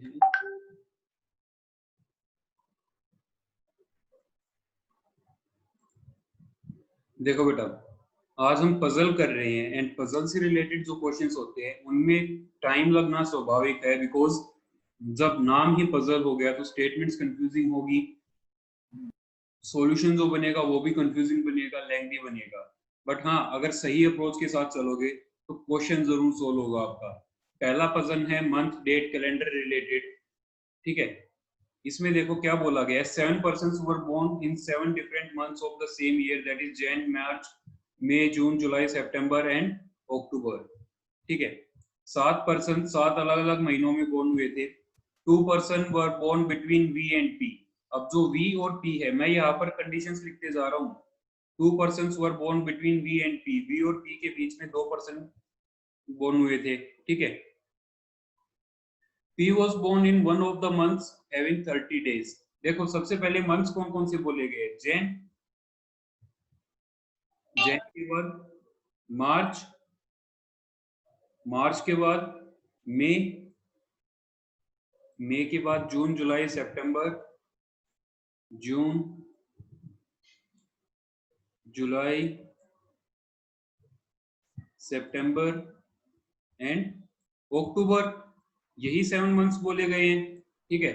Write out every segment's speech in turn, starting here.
हैं। देखो बेटा, आज हम पजल कर रहे हैं एंड पजल से रिलेटेड जो क्वेश्चंस होते हैं उनमें टाइम लगना स्वाभाविक है, बिकॉज जब नाम ही पजल हो गया तो स्टेटमेंट्स कंफ्यूजिंग होगी, सॉल्यूशन जो बनेगा वो भी कंफ्यूजिंग बनेगा, लेंथी बनेगा। बट हाँ, अगर सही अप्रोच के साथ चलोगे तो क्वेश्चन जरूर सोल्व होगा आपका। पहला पजल है मंथ डेट कैलेंडर रिलेटेड, ठीक है। इसमें देखो क्या बोला गया है, 7 persons were born in 7 different months of the same year, that is Jan, March, May, June, July, September and October, ठीक है। 7 पर्सन 7 अलग अलग महीनों में बोर्न हुए थे। 2 person were born between V and P। अब जो V और P है, मैं यहाँ पर कंडीशंस लिखते जा रहा हूँ। 2 persons were born between V and P, V और P के बीच में 2 पर्सन बोर्न हुए थे, ठीक है। P was born in one of the months having 30 days। देखो सबसे पहले मंथ्स कौन कौन से बोले गए, जैन, जैन के बाद मार्च, मार्च के बाद मई, मई के बाद जून, जुलाई, सितंबर, जून, जुलाई, सितंबर एंड अक्टूबर। यही 7 मंथ्स बोले गए हैं, ठीक है।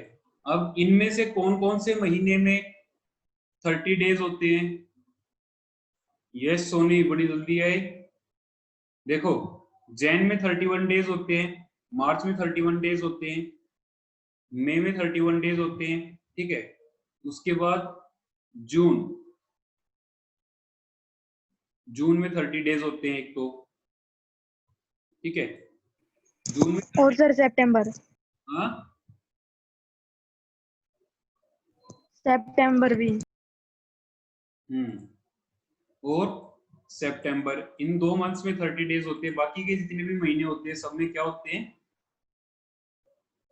अब इनमें से कौन कौन से महीने में 30 डेज होते हैं? यस सोनी, बड़ी जल्दी आए। देखो जैन में 31 डेज होते हैं, मार्च में 31 डेज होते हैं, मई में 31 डेज होते हैं, ठीक है। उसके बाद जून, जून में 30 डेज होते हैं एक तो, ठीक है। जून में और सर सितंबर, हाँ सितंबर भी। और सितंबर, इन 2 मंथ्स में 30 डेज होते हैं। बाकी के जितने भी महीने होते हैं सब में क्या होते हैं,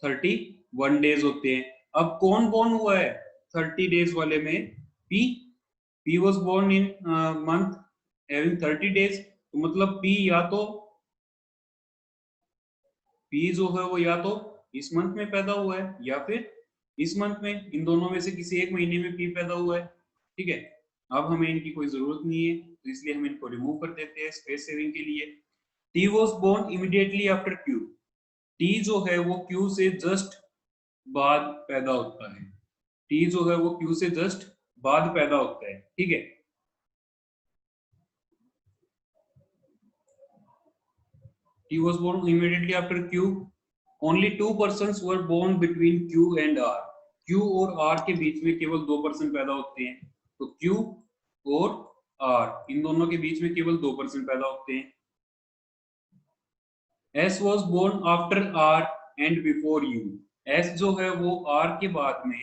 31 डेज होते हैं। अब कौन कौन हुआ है 30 डेज वाले में? P was born in month having 30 days, तो मतलब P या तो P जो है वो या तो इस मंथ में पैदा हुआ है या फिर इस मंथ में, इन दोनों में से किसी एक महीने में P पैदा हुआ है, ठीक है। अब हमें इनकी कोई जरूरत नहीं है तो इसलिए हम इनको रिमूव कर देते हैं स्पेस सेविंग के लिए। T was born immediately after Q। T जो है वो Q से जस्ट बाद पैदा होता है, T जो है वो Q से जस्ट बाद पैदा होता है, ठीक है। T was born immediately after Q। Only 2 persons were born between Q and R। Q और R के बीच में केवल 2 पर्सन पैदा होते हैं, तो Q और R इन दोनों के बीच में केवल 2 पर्सन पैदा होते हैं। S was born after R and before U। S जो है वो R के बाद में,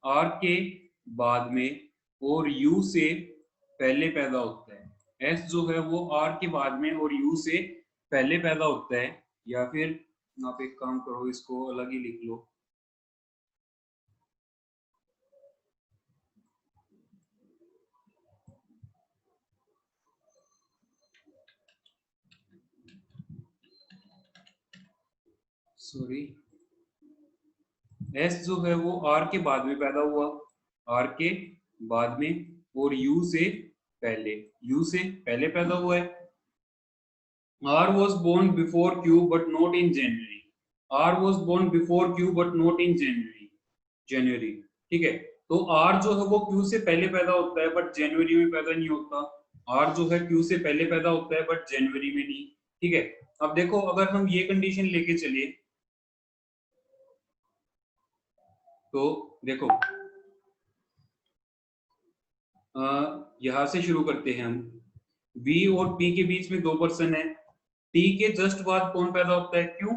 R के बाद में और U से पहले पैदा होता है। S जो है वो R के बाद में और U से पहले पैदा होता है, या फिर आप एक काम करो इसको अलग ही लिख लो। सॉरी, S जो है वो R के बाद में पैदा हुआ, R के बाद में, और U से पहले, U से पहले पैदा हुआ है। R was born before Q but not in January। R was born before Q but not in January। January, ठीक है। तो R जो है वो Q से पहले पैदा होता है बट जनवरी में पैदा नहीं होता। R जो है Q से पहले पैदा होता है बट जनवरी में नहीं, ठीक है। अब देखो अगर हम ये कंडीशन लेके चले तो देखो यहां से शुरू करते हैं हम। V और P के बीच में 2 पर्सन है। T के जस्ट बाद कौन पैदा होता है? Q।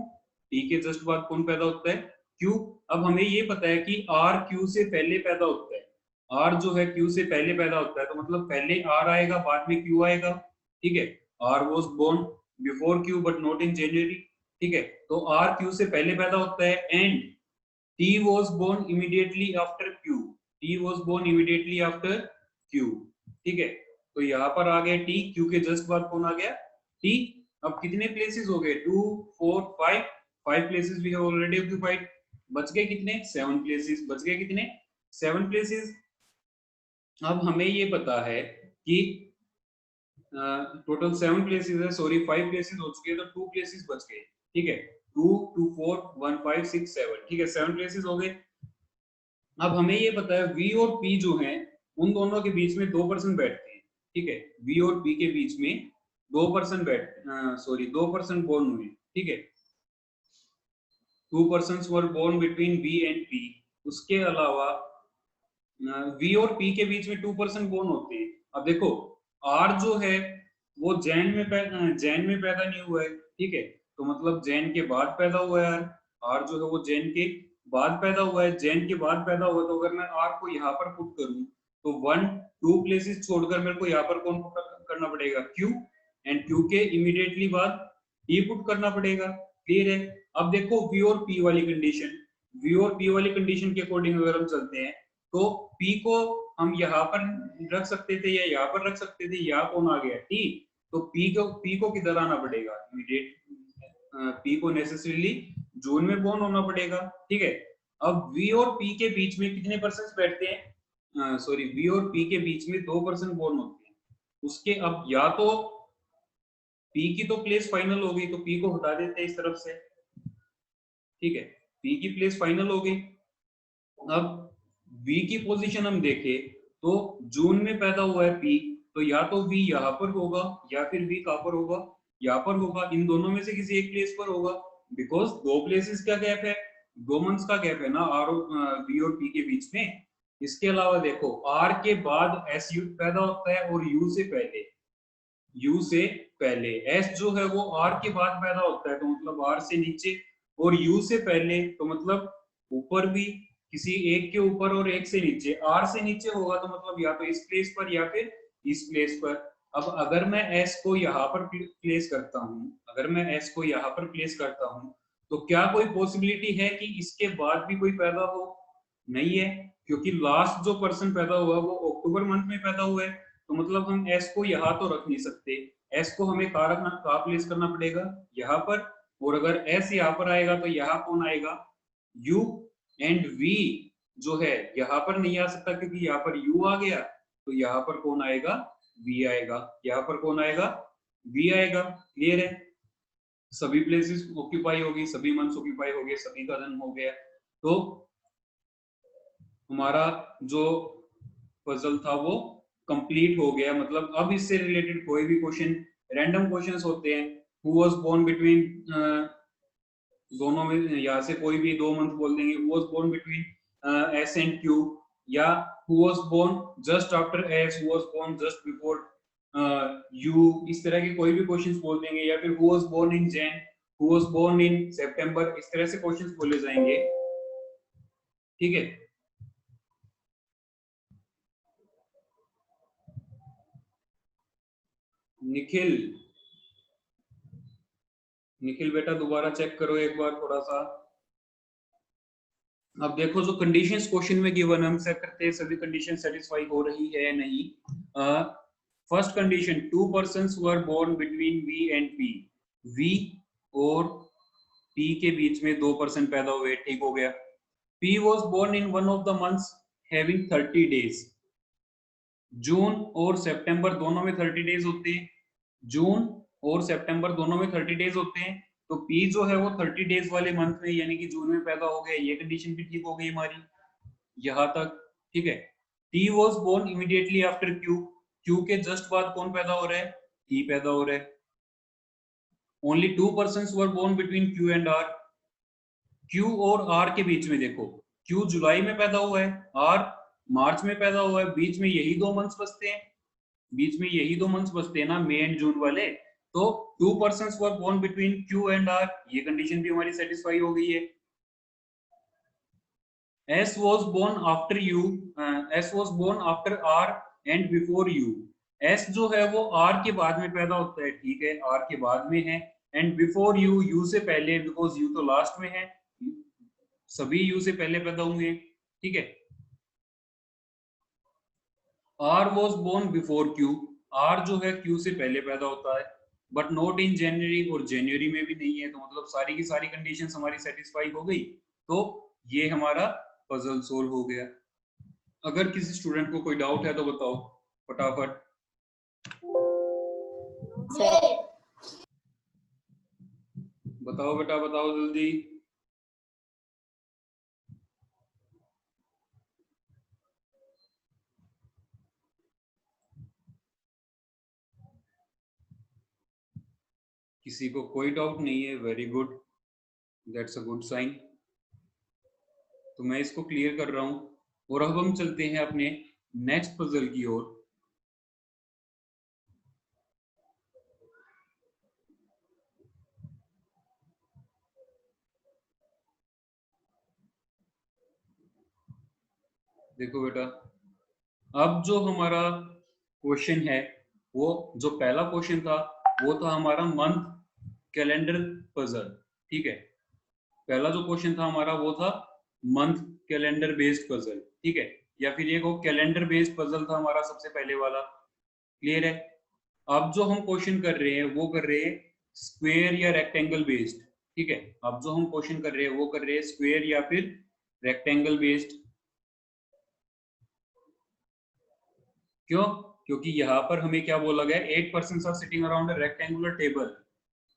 T के जस्ट बाद कौन पैदा होता है? Q। अब हमें ये पता है कि R Q से पहले पैदा होता है, R जो है Q से पहले पैदा होता है, तो मतलब पहले R आएगा बाद में Q आएगा, ठीक है। R was born before Q but not in January, ठीक है। तो R Q से पहले पैदा होता है and T was born immediately after Q। T was born immediately after Q, ठीक है। तो यहाँ पर आ गया T, Q के जस्ट बाद कौन आ गया? T। अब कितने प्लेसेस हो गए? 2 4 5, 5 places we have already occupied, बच गए कितने 7 प्लेसेस, बच गए कितने 7 प्लेसेस। अब हमें ये पता है कि टोटल 7 प्लेसेस है, सॉरी 5 प्लेसेस हो चुके हैं, तो 2 प्लेसेस बच गए, ठीक है 2 2 4 1 5 6 7, ठीक है 7 प्लेसेस हो गए। अब हमें ये पता है V और P जो हैं उन दोनों के बीच में 2% बैठते हैं, ठीक है V और P के बीच में 2% सॉरी 2% बॉन्ड हुए, ठीक है 2 persons were born between V and P। उसके अलावा V और P के बीच में 2% बॉन्ड होते हैं। अब देखो R जो है वो जैन में पैदा नहीं हुआ है, ठीक है तो मतलब जैन के बाद पैदा हुआ है R जो है वो जैन के बाद पैदा हुआ है, जैन के बाद पैदा हुआ, तो अगर मैं R को यहाँ पर पुट करूं तो 1 2 प्लेसेस छोड़कर मेरे को यहाँ पर कौन पुट करना पड़ेगा Q, एंड Q के इमीडिएटली बाद P पुट करना पड़ेगा, क्लियर है। अब देखो V और P वाली कंडीशन, V और P वाली कंडीशन के अकॉर्डिंग अगर हम चलते हैं तो P को हम यहाँ पर रख सकते थे या यहाँ पर रख सकते थे, यहाँ कौन आ गया T, तो P को किधर आना पड़ेगा इमीडिएट, P को नेसेसरीली जून में बॉर्न होना पड़ेगा, ठीक है। अब V और P के बीच में कितने परसेंट बैठते हैं, सॉरी V और P के बीच में 2% बॉर्न होते हैं। उसके अब या तो P की तो प्लेस फाइनल हो गई, तो P को हटा देते हैं इस तरफ से, ठीक है P की प्लेस फाइनल हो गई। अब V की पोजीशन हम देखें तो जून में पैदा हुआ है P, तो या तो V यहाँ पर होगा या फिर V कहाँ पर होगा, यहाँ पर होगा, इन दोनों में से किसी एक प्लेस पर होगा, बिकॉज 2 प्लेसेस का गैप है, 2 मंथ्स का गैप है ना V और P के बीच में। इसके अलावा देखो R के बाद S पैदा होता है और U से पहले S जो है वो R के बाद पैदा होता है, तो मतलब R से नीचे और U से पहले, तो मतलब ऊपर भी किसी एक के ऊपर और एक से नीचे, R से नीचे होगा तो मतलब या तो इस प्लेस पर या फिर इस प्लेस पर। अब अगर मैं S को यहाँ पर प्लेस करता हूँ, अगर मैं S को यहाँ पर प्लेस करता हूँ तो क्या कोई पॉसिबिलिटी है कि इसके बाद भी कोई पैदा हो, नहीं है, क्योंकि लास्ट जो पर्सन पैदा हुआ वो अक्टूबर मंथ में पैदा हुआ है, तो मतलब हम S को यहाँ तो रख नहीं सकते, S को हमें कहाँ प्लेस करना पड़ेगा, यहाँ पर, और अगर S यहाँ पर आएगा तो यहाँ कौन आएगा U, एंड V जो है यहाँ पर नहीं आ सकता क्योंकि यहाँ पर U आ गया, तो यहाँ पर कौन आएगा V आएगा, यहाँ पर कौन आएगा V आएगा, क्लियर है। सभी प्लेसेस ऑक्यूपाई होगी, सभी मंथ्स ऑक्यूपाई हो गए, सभी का जन्म हो गया, तो हमारा जो पजल था वो कंप्लीट हो गया। मतलब अब इससे रिलेटेड कोई भी क्वेश्चन, रैंडम क्वेश्चंस होते हैं, हु वाज बोर्न बिटवीन, दोनों में यहाँ से कोई भी 2 मंथ बोल देंगे, who was born between S and Q, या who was born just after S, who was born just before U, इस तरह के कोई भी क्वेश्चंस बोल देंगे, या फिर who was born in Jain, who was born in September, इस तरह से क्वेश्चंस बोले जाएंगे, ठीक है। निखिल निखिल बेटा दोबारा चेक करो एक बार थोड़ा सा। अब देखो जो कंडीशंस क्वेश्चन में गिवन, हम चेक करते हैं सभी कंडीशन सेटिस्फाई हो रही है या नहीं। First condition 2 persons were born between V and P, V और P के बीच में 2% पैदा हुए, ठीक हो गया। P was born in one of the months having 30 days, जून और सितंबर दोनों में 30 डेज होते हैं, जून और सितंबर दोनों में 30 डेज होते हैं, तो P जो है वो 30 डेज वाले मंथ में यानी कि जून में पैदा हो गया, ये कंडीशन भी ठीक हो गई हमारी यहां तक, ठीक है। T was born immediately after Q, Q के जस्ट बाद कौन पैदा हो रहा है, T पैदा हो रहा है। Only 2 persons were born between Q and R, Q और R के बीच में देखो, Q जुलाई में पैदा हुआ है, R मार्च में पैदा हुआ है, बीच में यही 2 मंथ्स बचते हैं, बीच में यही 2 मंथ्स बचते हैं ना, मई एंड जून वाले, तो 2 persons were born between Q and R, ये कंडीशन भी हमारी सेटिस्फाई हो गई है। S was born after U, S was born after R and before U, S जो है वो R के बाद में पैदा होता है, ठीक है R के बाद में है, and before U, U से पहले, because U तो लास्ट में है, सभी U से पहले पैदा हुए हैं, ठीक है। R was born before Q, R जो है Q से पहले पैदा होता है, बट नॉट इन जनवरी, और जनवरी में भी नहीं है, तो मतलब सारी की सारी कंडीशंस हमारी सेटिस्फाई हो गई, तो ये हमारा पजल सोल्व हो गया। अगर किसी स्टूडेंट को कोई डाउट है तो बताओ फटाफट। बताओ बेटा, बताओ जल्दी। किसी को कोई डाउट नहीं है, very good, that's a good sign. तो मैं इसको क्लियर कर रहा हूं, और अब हम चलते हैं अपने नेक्स्ट पजल की ओर। देखो बेटा, अब जो हमारा क्वेश्चन है, वो जो पहला क्वेश्चन था वो था हमारा मंथ कैलेंडर पजल, ठीक है। पहला जो क्वेश्चन था हमारा वो था मंथ कैलेंडर बेस्ड पजल, ठीक है, या फिर ये को कैलेंडर बेस्ड पजल था हमारा सबसे पहले वाला, क्लियर है। अब जो हम क्वेश्चन कर रहे हैं वो कर रहे हैं स्क्वायर या रेक्टेंगल बेस्ड, ठीक है। अब जो हम क्वेश्चन कर रहे हैं वो कर रहे हैं स्क्वायर या फिर रेक्टेंगल बेस्ड। क्यों? क्योंकि यहाँ पर हमें क्या बोला गया, 8 persons are sitting around a rectangular table,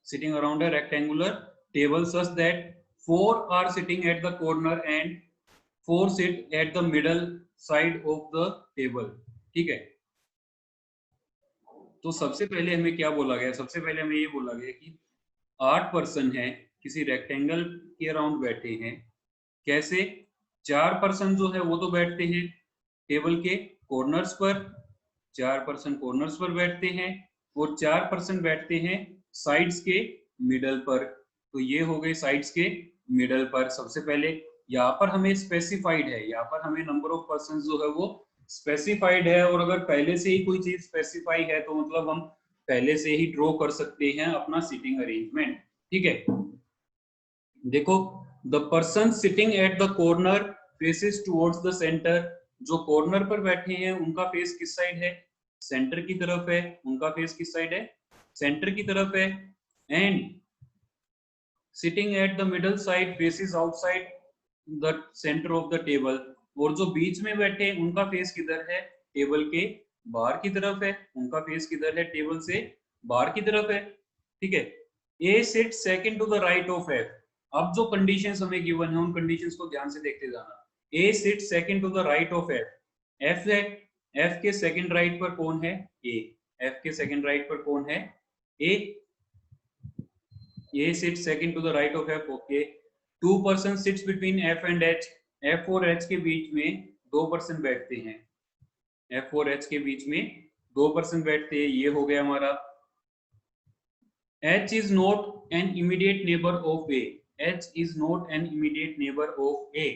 sitting around a rectangular table such that 4 are sitting at the corner and 4 sit at the middle side of the table, ठीक है। तो सबसे पहले हमें क्या बोला गया, सबसे पहले हमें ये बोला गया कि 8 पर्सन है किसी रेक्टेंगल के अराउंड बैठे हैं। कैसे? 4 पर्सन जो है वो तो बैठते हैं टेबल के कॉर्नर्स पर, 4 पर्सन कॉर्नर्स पर बैठते हैं, और 4 पर्सन बैठते हैं साइड्स के मिडल पर। तो ये हो गए साइड्स के मिडल पर। सबसे पहले यहाँ पर हमें स्पेसिफाइड है, यहाँ पर हमें नंबर ऑफ पर्सन जो है वो स्पेसिफाइड है, और अगर पहले से ही कोई चीज स्पेसिफाई है तो मतलब हम पहले से ही ड्रॉ कर सकते हैं अपना सीटिंग अरेंजमेंट, ठीक है। देखो, the person sitting at the corner faces towards the centre. जो कॉर्नर पर बैठे हैं उनका फेस किस साइड है? सेंटर की तरफ है। उनका फेस किस साइड है? सेंटर की तरफ है। And sitting at the middle side faces outside the centre of the table. और जो बीच में बैठे हैं उनका फेस किधर है? टेबल के बाहर की तरफ है। उनका फेस किधर है? टेबल से बाहर की तरफ है, ठीक है। A sit second to the right of F. अब जो कंडीशंस हमें गिवन है उन कंडीशंस को ध्यान से देखते जाना। A sit second to the right of F. F है, एफ के सेकंड राइट पर कौन है? ए। एफ के सेकंड राइट पर कौन है? ए। A sits second to the right of F, okay. 2 person sits between F and H. F और H के बीच में 2 पर्सन बैठते हैं। F और H के बीच में 2 पर्सन बैठते हैं, ये हो गया हमारा। H is not an immediate neighbor of A. H is not an immediate neighbor of A.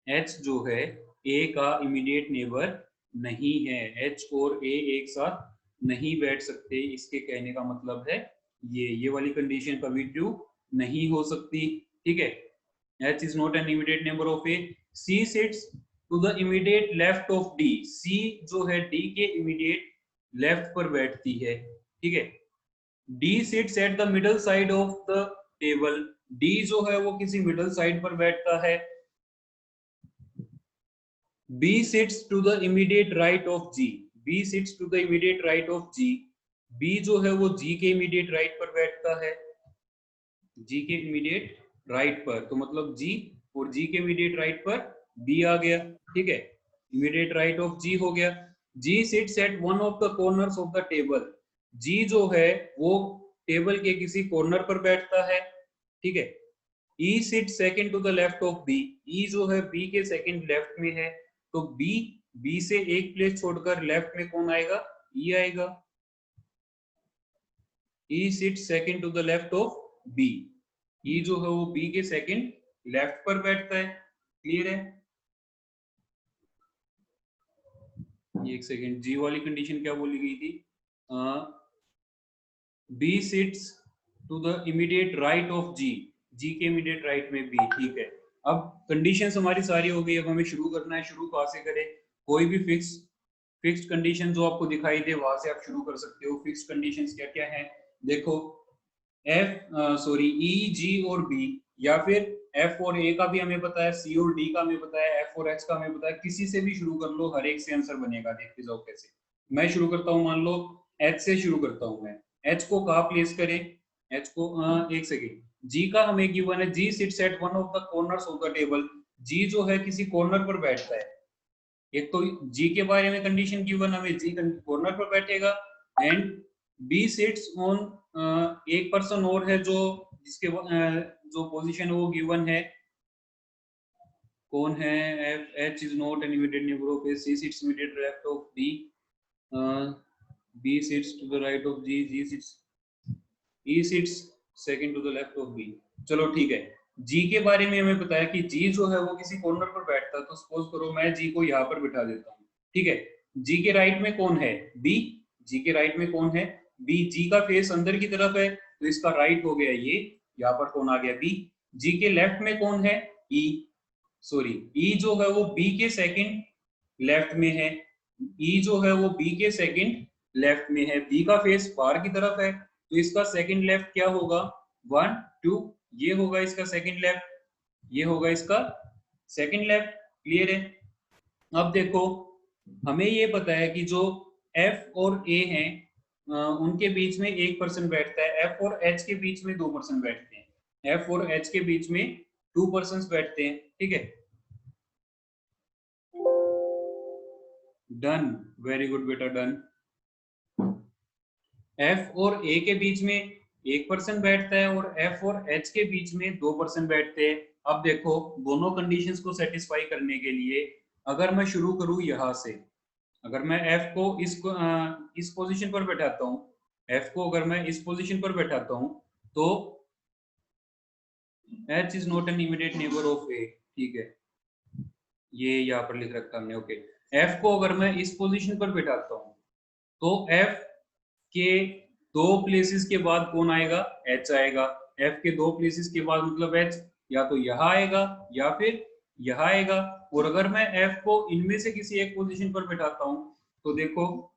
H जो है A का immediate neighbor नहीं है। H और A एक साथ नहीं बैठ सकते, इसके कहने का मतलब है ये वाली कंडीशन कभी ट्रू नहीं हो सकती, ठीक है। H is not an immediate neighbor of A. C sits to the immediate left of D. C जो है D के immediate left पर बैठती है, ठीक है। D sits at the middle side of the table. D जो है वो किसी middle side पर बैठता है। B sits to the immediate right of G. B sits to the immediate right of G. B जो है वो G के immediate right पर बैठता है। G के immediate right पर, तो मतलब G और G के immediate right पर B आ गया, ठीक है। immediate right of G हो गया। G sits at one of the corners of the table. G जो है वो टेबल के किसी कॉर्नर पर बैठता है, ठीक है। E sits second to the left of B. E जो है B के सेकंड लेफ्ट में है, तो B से एक प्लेस छोड़कर लेफ्ट में कौन आएगा? E आएगा। E sits second to the left of B. E जो है वो B के सेकंड लेफ्ट पर बैठता है, क्लियर है। एक सेकंड, G वाली कंडीशन क्या बोली गई थी? B sits to the immediate right of G. G के immediate right में B, ठीक है। अब कंडीशंस हमारी सारी हो गई, अब हमें शुरू करना है। शुरू कहाँ से करें? कोई भी फिक्स्ड कंडीशन जो आपको दिखाई दे वहां से आप शुरू कर सकते हो। फिक्स्ड कंडीशंस क्या क्या है? देखो ई जी और बी, या फिर एफ और ए का भी हमें पता है, सी और डी का हमें पता है, एफ और एच का हमें पता है, किसी से भी शुरू कर लो, हर एक से आंसर बनेगा। देखते जाओ कैसे। मैं शुरू करता हूँ, मान लो एच से शुरू करता हूँ मैं। एच को कहाँ प्लेस करें? एच को एक सेकेंड, जी का हमें गिवन है, G sits at one of the corners of the table. G जो है किसी कॉर्नर पर बैठता है। एक तो जी के बारे में कंडीशन गिवन हमें, जी कॉर्नर पर बैठेगा। एंड बी सिट्स ऑन, एक पर्सन और है जो जिसके जो पोजीशन है वो गिवन है, कौन है? F H is not an immediate neighbour of A, C sits immediate left of D, B sits to the right of G, G sits, E sits second to the left of B. चलो ठीक है, जी के बारे में हमें पता है कि जी जो है वो किसी कॉर्नर पर बैठता है, तो सपोज करो मैं जी को यहाँ पर बिठा देता हूँ। ठीक है, जी के राइट में कौन है? बी। जी के राइट में कौन है? बी। जी का फेस अंदर की तरफ है, तो इसका राइट हो गया ये, यहाँ पर कौन आ गया? बी। जी के लेफ्ट में कौन है? ई। ई जो है वो बी के सेकंड लेफ्ट में है। ई जो है वो बी के सेकंड लेफ्ट में है। बी का फेस बाहर की तरफ है, तो इसका सेकंड लेफ्ट क्या होगा? 1 2। ये होगा इसका सेकंड लेफ्ट, ये होगा इसका सेकंड लेफ्ट। क्लियर है? अब देखो, हमें ये पता है कि जो एफ और ए हैं, उनके बीच में एक पर्सन बैठता है। एफ और एच के बीच में दो पर्सन बैठते हैं। एफ और एच के बीच में टू पर्सन बैठते हैं। ठीक है, डन, वेरी गुड बेटा, डन। एफ और ए के बीच में एक पर्सन बैठता है और एफ और एच के बीच में दो पर्सन बैठते हैं। अब देखो, दोनों कंडीशंस को सेटिस्फाई करने के लिए अगर मैं शुरू करूं यहां से, अगर मैं एफ को इस पोजीशन पर बैठाता हूं, एफ को अगर मैं इस पोजीशन पर बैठाता हूं, तो H is not an immediate neighbour of A. ठीक है, ये यहाँ पर लिख रखा हमने। ओके, एफ को अगर मैं इस पोजीशन पर बैठाता हूं, तो एफ के दो प्लेसेस के बाद कौन आएगा? एच आएगा। एफ के दो प्लेसेस के बाद मतलब एच या तो यहां आएगा या फिर यहां आएगा। और अगर मैं एफ को इनमें से किसी एक पोजीशन पर बैठाता हूं, तो देखो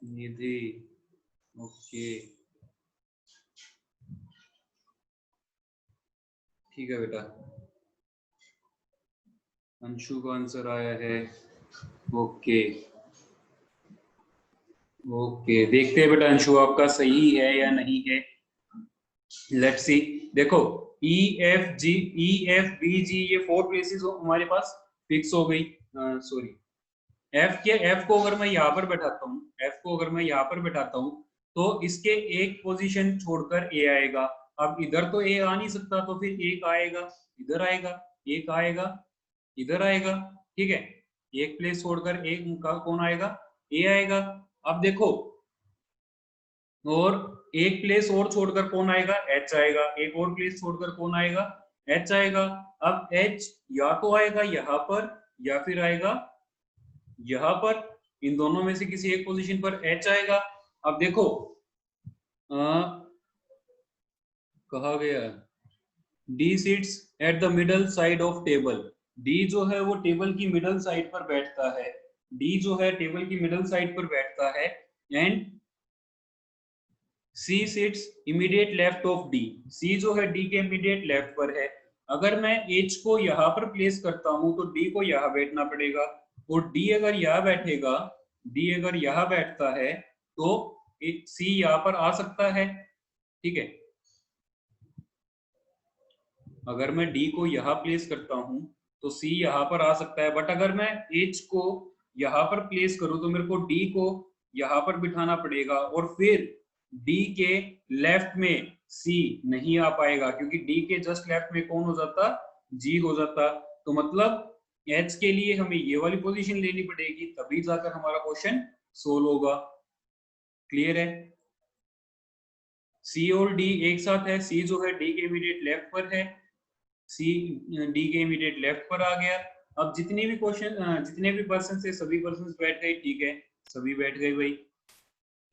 निधि, ओके ठीक है बेटा, अंशु का आंसर आया है। ओके ओके, देखते हैं बेटा अंशु आपका सही है या नहीं है। Let's see. देखो, E F G, E F B G, ये फोर प्लेसेस हमारे पास फिक्स हो गई। सॉरी, एफ को अगर मैं यहाँ पर बैठाता हूँ, एफ को अगर मैं यहाँ पर बैठाता हूँ, तो इसके एक पोजीशन छोड़कर ए आएगा। अब इधर तो ए आ नहीं सकता, तो फिर एक आएगा, इधर आएगा, एक आएगा, इधर आएगा। ठीक है, एक प्लेस छोड़कर एक का कौन आएगा? ए आएगा। अब देखो, और एक प्लेस और छोड़कर कौन आएगा? एच आएगा। एक और प्लेस छोड़कर कौन आएगा? एच आएगा। अब एच या तो आएगा यहाँ पर या फिर आएगा यहाँ पर। इन दोनों में से किसी एक पोजीशन पर एच आएगा। अब देखो, कहा गया D seats at the middle side of table. D जो है वो टेबल की मिडल साइड पर बैठता है। डी जो है टेबल की मिडल साइड पर बैठता है। And C sits immediate left of D. C जो है डी के इमीडिएट लेफ्ट पर है। अगर मैं एच को यहाँ पर प्लेस करता हूं, तो डी को यहाँ बैठना पड़ेगा। और डी अगर यहाँ बैठेगा, डी अगर यहाँ बैठता है, तो सी यहाँ पर आ सकता है। ठीक है, अगर मैं डी को यहाँ प्लेस करता हूं, तो सी यहाँ पर आ सकता है। बट अगर मैं एच को यहाँ पर प्लेस करूं, तो मेरे को डी को यहाँ पर बिठाना पड़ेगा, और फिर डी के लेफ्ट में सी नहीं आ पाएगा, क्योंकि डी के जस्ट लेफ्ट में कौन हो जाता? जी हो जाता। तो मतलब एच के लिए हमें ये वाली पोजीशन लेनी पड़ेगी, तभी जाकर हमारा क्वेश्चन सोल्व होगा। क्लियर है? सी और डी एक साथ है। सी जो है डी के इमीडिएट लेफ्ट पर है, सी डी के इमीडिएट लेफ्ट पर आ गया। अब जितने भी क्वेश्चन, जितने भी पर्सन से सभी पर्सन बैठ गए। ठीक है, सभी बैठ गए भाई।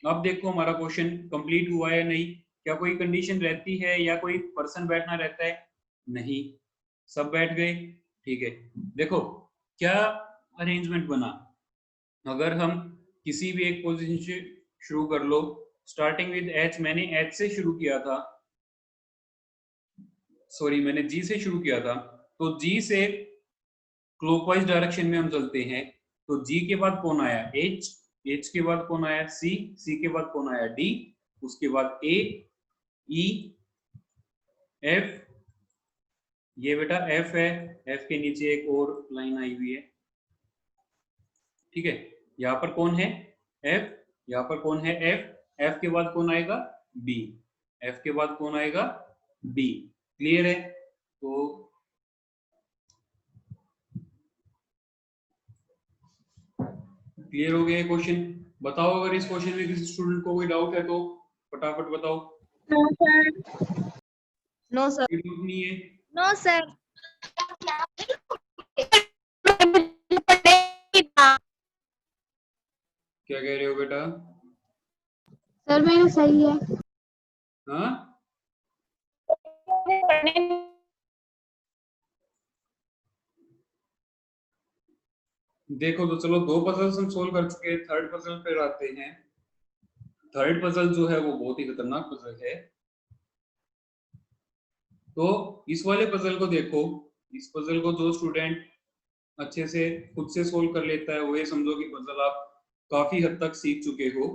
अब देखो हमारा क्वेश्चन कंप्लीट हुआ है नहीं, क्या कोई कंडीशन रहती है या कोई पर्सन बैठना रहता है? नहीं, सब बैठ गए। ठीक है, देखो क्या अरेंजमेंट बना। अगर हम किसी भी एक पोजीशन से शुरू कर लो, स्टार्टिंग विद एच, मैंने एच से शुरू किया था, सॉरी मैंने जी से शुरू किया था, तो जी से क्लॉकवाइज डायरेक्शन में हम चलते हैं। तो जी के बाद कौन आया? एच, एच के बाद कौन आया? सी, सी के बाद कौन आया? डी, उसके बाद ए, ई, एफ, ये बेटा एफ है, एफ के नीचे एक और लाइन आई हुई है। ठीक है, यहाँ पर कौन है? एफ, यहाँ पर कौन है? एफ, एफ के बाद कौन आएगा? बी, एफ के बाद कौन आएगा? बी। क्लियर है? तो क्लियर हो गया क्वेश्चन? बताओ अगर इस क्वेश्चन में किसी स्टूडेंट को कोई डाउट है तो फटाफट बताओ। No sir. No sir. नहीं है? No sir. क्या कह रहे हो बेटा? सर मेरा सही है। हाँ, देखो तो चलो, दो पजल्स हम सोल्व कर चुके हैं, थर्ड पजल पे आते हैं। थर्ड पजल जो है वो बहुत ही खतरनाक पजल है। तो इस वाले पजल को देखो, इस पजल को जो स्टूडेंट अच्छे से खुद से सोल्व कर लेता है वो ये समझो कि पजल आप काफी हद तक सीख चुके हो।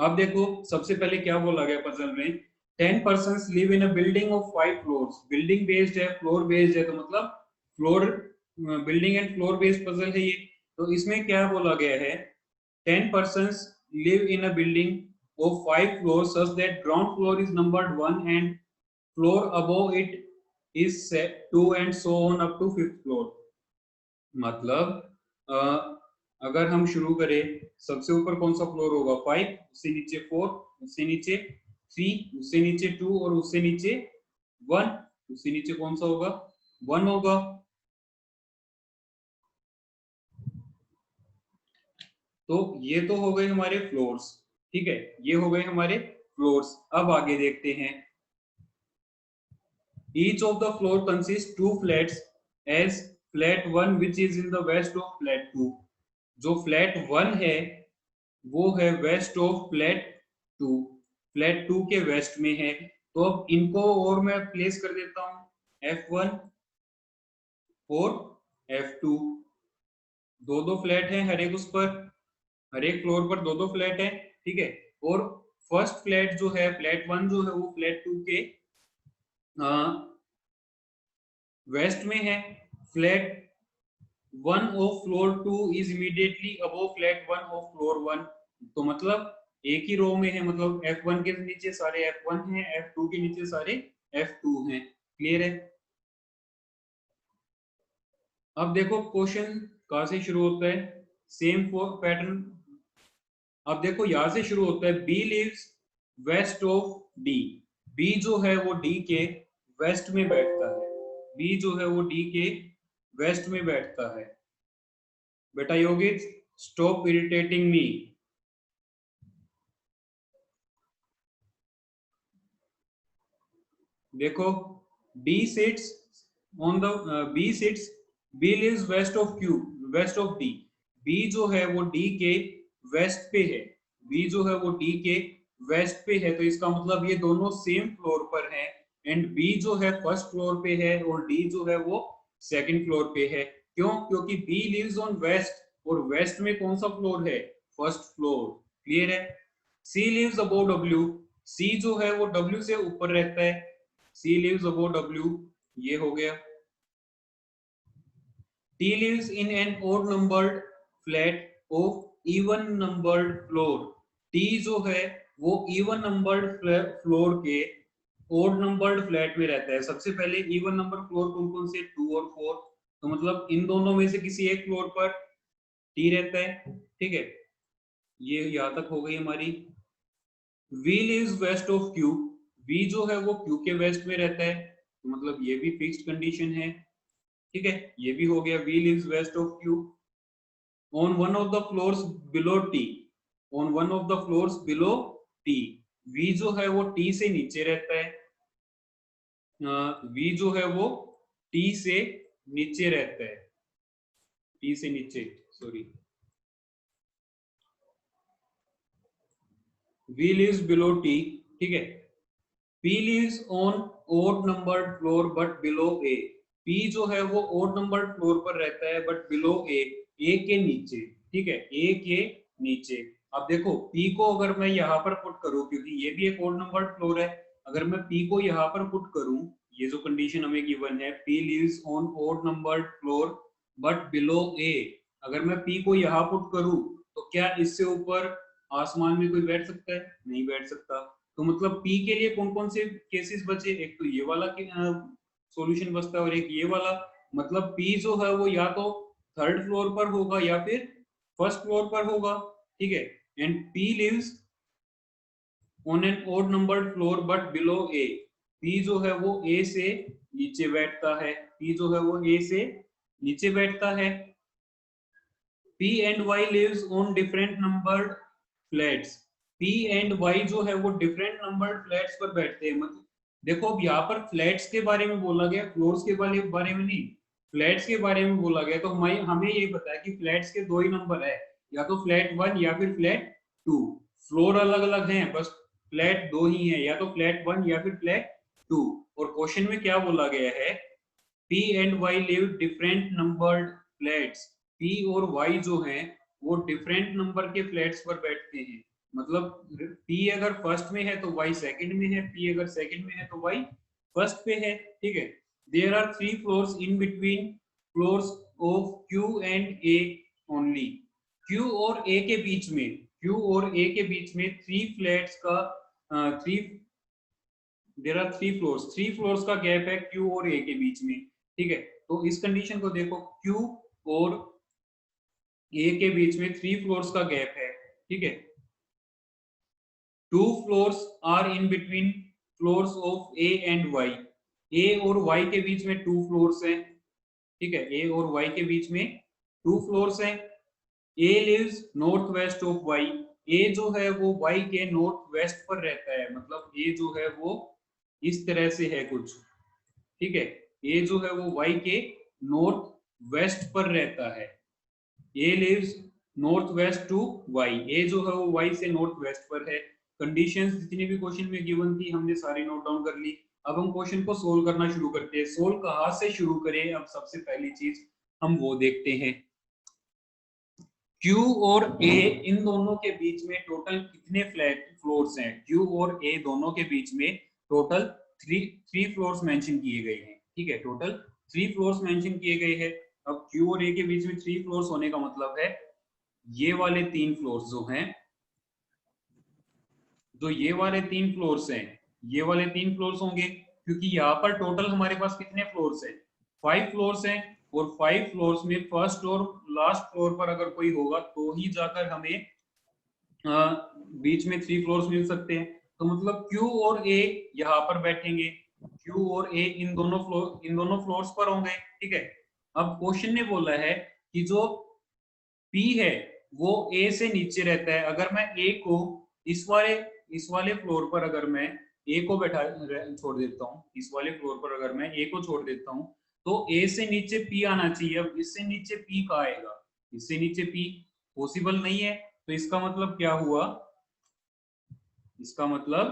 अब देखो सबसे पहले क्या बोला गया पजल में, 10 persons live in a building of 5 floors। Building based है, फ्लोर बेस्ड है, तो मतलब floor, building and floor based puzzle है ये। तो इसमें क्या बोला गया है, 10 persons live in a building of 5 floors such that ground floor is numbered 1 and floor above it is 2 and so on up to 5th floor। मतलब अगर हम शुरू करें, सबसे ऊपर कौन सा फ्लोर होगा? 5, उससे नीचे 4, उससे नीचे 3, उससे नीचे 2 और उससे नीचे 1, उससे नीचे कौन सा होगा? 1 होगा। तो ये तो हो गए हमारे फ्लोर्स। ठीक है, ये हो गए हमारे फ्लोर्स। अब आगे देखते हैं, each of the floor consists 2 flats as flat 1 which is in the west of flat 2। जो फ्लैट 1 है वो है वेस्ट ऑफ फ्लैट 2, फ्लैट 2 के वेस्ट में है। तो अब इनको और मैं प्लेस कर देता हूं, F1 और F2, दो दो फ्लैट हैं हर एक, उस पर हर एक फ्लोर पर दो दो फ्लैट है। ठीक है, और फर्स्ट फ्लैट जो है, फ्लैट 1 जो है वो फ्लैट 2 के वेस्ट में है। Flat 1 of floor 2 is immediately above flat 1 of floor 1। तो मतलब एक ही रो में है, मतलब F1 के नीचे सारे F1 हैं, F2 के नीचे सारे F2 हैं। क्लियर है? अब देखो क्वेश्चन कहां से शुरू होता है, सेम पैटर्न। अब देखो यहां से शुरू होता है, B lives west of D. B जो है वो डी के वेस्ट में बैठता है, बी जो है वो डी के वेस्ट में बैठता है। बेटा योगित, स्टॉप इरिटेटिंग मी। देखो B sits on the B sits, B lives west of Q, west of D। B जो है वो D के वेस्ट पे है, B जो है वो D के वेस्ट पे है, तो इसका मतलब ये दोनों सेम फ्लोर पर हैं। एंड B जो है फर्स्ट फ्लोर पे है और D जो है वो सेकंड फ्लोर पे है। क्यों? क्योंकि B lives on west और वेस्ट में कौन सा फ्लोर है? First floor. क्लियर है? C lives above W, C जो है वो W से ऊपर रहता है, C lives above W, ये हो गया। T lives in an odd numbered flat of even numbered floor। T जो है वो even numbered फ्लोर के odd numbered फ्लैट में रहता है। सबसे पहले even number फ्लोर कौन कौन से? 2 और 4। तो मतलब इन दोनों में से किसी एक फ्लोर पर T रहता है। ठीक है, ये यहां तक हो गई हमारी। V lives west of Q, V जो है वो Q के वेस्ट में रहता है, तो मतलब ये भी फिक्स्ड कंडीशन है। ठीक है, ये भी हो गया, V lives west of Q on one of the floors below T। On one of the floors below T. V जो है वो टी से नीचे रहता है, वी जो है वो टी से नीचे रहता है, टी से नीचे, sorry, V lives below T, ठीक है। P lives on odd numbered floor but below A। P जो है वो odd numbered floor पर रहता है but below A, A के नीचे, ठीक है, A के नीचे। अब देखो P को अगर मैं यहाँ पर पुट करूँ, क्योंकि ये भी एक odd numbered floor है, अगर मैं P को यहाँ पर पुट करूँ, ये जो कंडीशन हमें गिवन है, P lives on odd numbered floor but below A, अगर मैं P को यहाँ पुट करूँ तो क्या इससे ऊपर आसमान में कोई बैठ सकता है? नहीं बैठ सकता। तो मतलब P के लिए कौन कौन से केसेस बचे? एक तो ये वाला सॉल्यूशन बचता है और एक ये वाला। मतलब P जो है वो या तो थर्ड फ्लोर पर होगा या फिर फर्स्ट फ्लोर पर होगा, ठीक है। And P lives on an odd numbered floor but below A। P जो है वो A से नीचे बैठता है, P जो है वो A से नीचे बैठता है। P and Y lives on different numbered flats। P and Y जो है वो different numbered flats पर बैठते हैं। मतलब देखो अब यहाँ पर फ्लैट्स के बारे में बोला गया, फ्लोर्स के बारे में नहीं, फ्लैट्स के बारे में बोला गया। तो हमें यही पता है कि फ्लैट्स के दो ही नंबर है, या तो फ्लैट 1 या फिर फ्लैट 2। फ्लोर अलग अलग हैं, बस फ्लैट दो ही है, या तो फ्लैट 1 या फिर फ्लैट 2। और क्वेश्चन में क्या बोला गया है? P and Y live different numbered flats। P और Y जो हैं वो डिफरेंट नंबर के फ्लैट्स पर बैठते हैं। मतलब P अगर फर्स्ट में है तो Y सेकंड में है, P अगर सेकंड में है तो Y फर्स्ट पे है, ठीक है। There are 3 floors in between floors of Q and A only। Q और A के बीच में, Q और A के बीच में 3 फ्लैट्स का देयर आर 3 फ्लोर्स, 3 फ्लोर्स का गैप है Q और A के बीच में, ठीक है। तो इस कंडीशन को देखो, Q और A के बीच में 3 फ्लोर्स का गैप है, ठीक है। 2 floors are in between floors of A and Y। A और Y के बीच में 2 फ्लोर्स हैं, ठीक है। A और Y के बीच में 2 फ्लोर्स हैं। A lives north west of Y। A जो है वो Y के नॉर्थ वेस्ट पर रहता है, मतलब A जो है वो इस तरह से है कुछ, ठीक है। A जो है वो Y के नॉर्थ वेस्ट पर रहता है। A lives north west to Y। A जो है वो Y से नॉर्थ वेस्ट पर है। कंडीशंस जितनी भी क्वेश्चन में गिवन थी हमने सारी नोट डाउन कर ली। अब हम क्वेश्चन को सोल्व करना शुरू करते हैं। सोल्व कहाँ से शुरू करें? अब सबसे पहली चीज हम वो देखते हैं, Q और A इन दोनों के बीच में टोटल कितने फ्लोर्स हैं? Q और A दोनों के बीच में टोटल थ्री फ्लोर्स मेंशन किए गए हैं, ठीक है। टोटल 3 फ्लोर्स मेंशन किए गए हैं। अब Q और A के बीच में 3 फ्लोर्स होने का मतलब है ये वाले 3 फ्लोर्स जो हैं, जो ये वाले 3 फ्लोर्स हैं, ये वाले 3 फ्लोर्स होंगे, क्योंकि यहाँ पर टोटल हमारे पास कितने फ्लोर्स हैं? 5 फ्लोर्स हैं। और 5 फ्लोर्स में फर्स्ट और लास्ट फ्लोर पर अगर कोई होगा तो ही जाकर हमें बीच में 3 फ्लोर्स मिल सकते हैं। तो मतलब Q और A यहाँ पर बैठेंगे, Q और A इन दोनों फ्लोर्स पर होंगे, ठीक है। अब क्वेश्चन ने बोला है कि जो P है वो A से नीचे रहता है। अगर मैं A को इस वाले फ्लोर पर अगर मैं A को बैठा छोड़ देता हूँ, इस वाले फ्लोर पर अगर मैं A को छोड़ देता हूँ तो A से नीचे P आना चाहिए। अब इससे नीचे P कहाँ आएगा? इससे नीचे P पॉसिबल नहीं है। तो इसका मतलब क्या हुआ? इसका मतलब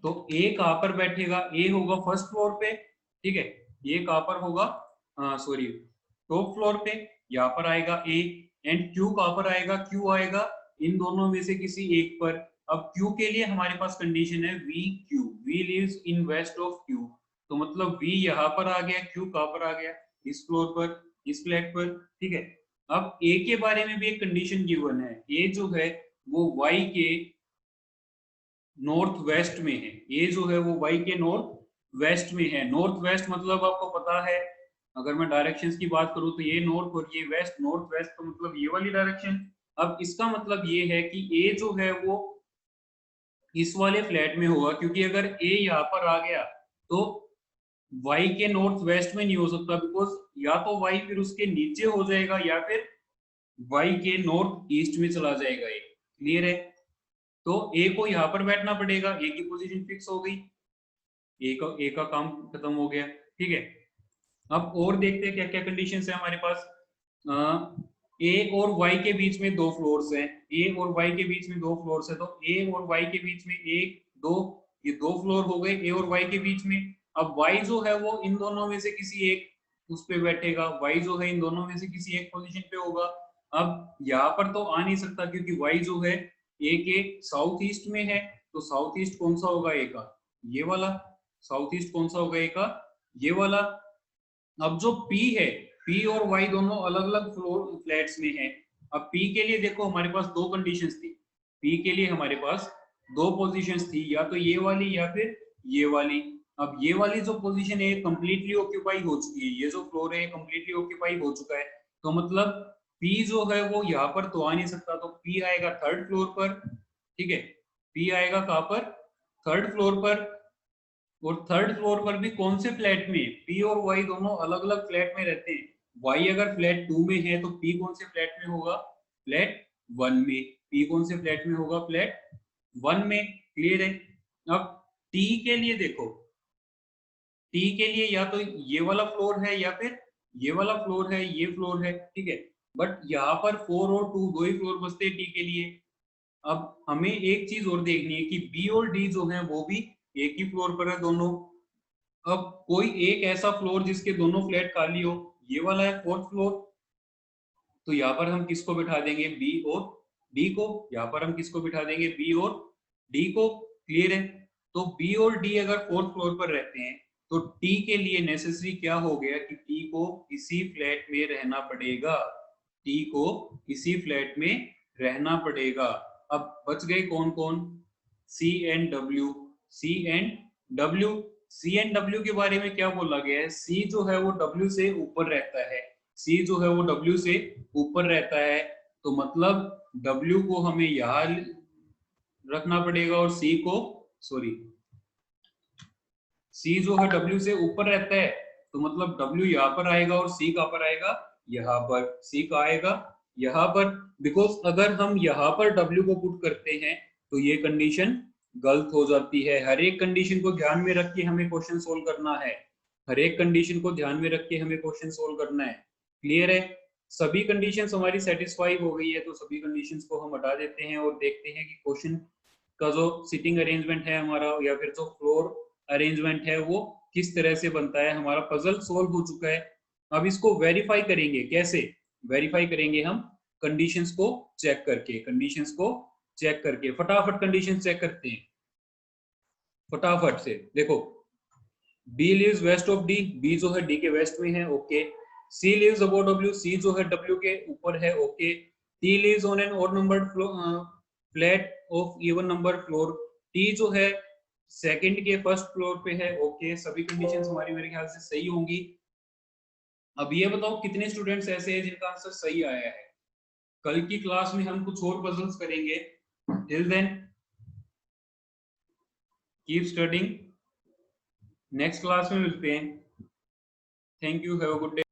तो A कहां पर बैठेगा? A होगा फर्स्ट फ्लोर पे, ठीक है। A कहां पर होगा? सॉरी, टॉप फ्लोर पे, यहाँ पर आएगा A। एंड Q कहां पर आएगा? Q आएगा इन दोनों में से किसी एक पर। अब Q के लिए हमारे पास कंडीशन है VQ, V lives in west of Q। तो मतलब V यहाँ पर आ गया, Q कहां पर आ गया? इस फ्लोर पर, इस फ्लैट पर, ठीक है। अब A के बारे में भी एक कंडीशन गिवन है। A जो है वो Y के नॉर्थ वेस्ट में है। ये जो है वो Y के नॉर्थ वेस्ट में है। नॉर्थ वेस्ट मतलब आपको पता है, अगर मैं डायरेक्शंस की बात करूं तो ये नॉर्थ और ये वेस्ट, नॉर्थ वेस्ट तो मतलब ये वाली डायरेक्शन। अब इसका मतलब ये है कि A जो है वो इस वाले फ्लैट में होगा, क्योंकि अगर A यहाँ पर आ गया तो y के नॉर्थ वेस्ट में नहीं हो सकता, बिकॉज या तो y फिर उसके नीचे हो जाएगा या फिर y के नॉर्थ ईस्ट में चला जाएगा। ये क्लियर है? तो a को यहाँ पर बैठना पड़ेगा, a की पोजीशन फिक्स हो गई, a का काम खत्म हो गया। ठीक है, अब और देखते हैं क्या क्या कंडीशंस है हमारे पास। a और y के बीच में दो फ्लोर्स हैं, a और y के बीच में दो फ्लोर्स है, तो a और y के बीच में एक दो, ये दो फ्लोर हो गए a और y के बीच में। अब y जो है वो इन दोनों में से किसी एक उस पे बैठेगा, y जो है इन दोनों में से किसी एक पोजीशन पे होगा। अब यहाँ पर तो आ नहीं सकता क्योंकि y जो है a के साउथ ईस्ट में है, तो साउथ ईस्ट कौन सा होगा a का? ये वाला। साउथ ईस्ट कौन सा होगा a का? ये वाला। अब जो P है, P और Y दोनों अलग अलग फ्लोर फ्लैट्स में है। अब P के लिए देखो हमारे पास दो कंडीशंस थी, P के लिए हमारे पास दो पोजीशंस थी, या तो ये वाली या फिर ये वाली। अब ये वाली जो पोजीशन है कंप्लीटली ऑक्यूपाई हो चुकी है, ये जो फ्लोर है कंप्लीटली ऑक्यूपाई हो चुका है, तो मतलब P जो है वो यहाँ पर तो आ नहीं सकता, तो P आएगा थर्ड फ्लोर पर। ठीक है, P आएगा कहाँ पर? थर्ड फ्लोर पर। और थर्ड फ्लोर पर भी कौन से फ्लैट में? P और Y दोनों अलग अलग फ्लैट में रहते हैं। Y अगर फ्लैट 2 में है तो P कौन से फ्लैट में होगा? फ्लैट 1 में। P कौन से फ्लैट में होगा? फ्लैट 1 में। क्लियर है? अब T के लिए देखो, T के लिए या तो ये वाला फ्लोर है या फिर ये वाला फ्लोर है, ये फ्लोर है। ठीक है, बट यहाँ पर 4 और 2 दो ही फ्लोर बचते हैं T के लिए। अब हमें एक चीज और देखनी है कि B और D जो है वो भी एक ही फ्लोर पर है दोनों। अब कोई एक ऐसा फ्लोर जिसके दोनों फ्लैट खाली हो, ये वाला है फोर्थ फ्लोर, तो यहाँ पर हम किसको बिठा देंगे? बी और डी को। यहाँ पर हम किसको बिठा देंगे? बी और डी को। क्लियर है? तो बी और डी अगर फोर्थ फ्लोर पर रहते हैं तो टी के लिए नेसेसरी क्या हो गया कि टी को इसी फ्लैट में रहना पड़ेगा, टी को इसी फ्लैट में रहना पड़ेगा। अब बच गए कौन कौन? C and W. C and W. C and W के बारे में क्या बोला गया है? सी जो है वो डब्ल्यू से ऊपर रहता है, सी जो है वो डब्ल्यू से ऊपर रहता है, तो मतलब डब्ल्यू को हमें यहां रखना पड़ेगा और सी को, सॉरी, सी जो है डब्ल्यू से ऊपर रहता है, तो मतलब डब्ल्यू यहाँ पर आएगा और सी कहाँ पर आएगा? यहाँ पर। सी कहाँ आएगा? यहाँ पर। बिकॉज अगर हम यहाँ पर डब्ल्यू को पुट करते हैं तो ये कंडीशन गलत हो जाती है। हर एक कंडीशन को ध्यान में रख के हमें क्वेश्चन सोल्व करना है, हर एक कंडीशन को ध्यान में रख के हमें क्वेश्चन सोल्व करना है। क्लियर है? सभी कंडीशंस हमारी सेटिस्फाई हो गई है तो सभी कंडीशंस को हम हटा देते हैं और देखते हैं कि क्वेश्चन का जो सिटिंग अरेंजमेंट है हमारा या फिर जो फ्लोर अरेंजमेंट है वो किस तरह से बनता है। हमारा पजल सोल्व हो चुका है। अब इसको वेरीफाई करेंगे। कैसे वेरीफाई करेंगे? हम कंडीशंस को चेक करके, कंडीशंस को चेक करके फटाफट कंडीशंस चेक करते हैं फटाफट से। देखो, B lives west of D, B जो है D के वेस्ट में है, okay. C lives above W, C जो है W के ऊपर है, okay. T lives on an odd numbered flat of even number floor, T जो है सेकंड के फर्स्ट फ्लोर पे है, ओके। सभी कंडीशंस हमारी मेरे ख्याल से सही होंगी। अब ये बताओ कितने स्टूडेंट्स ऐसे हैं जिनका आंसर सही आया है? कल की क्लास में हम कुछ और पजल्स करेंगे। Till then keep studying, next class में मिलते हैं। Thank you, have a good day.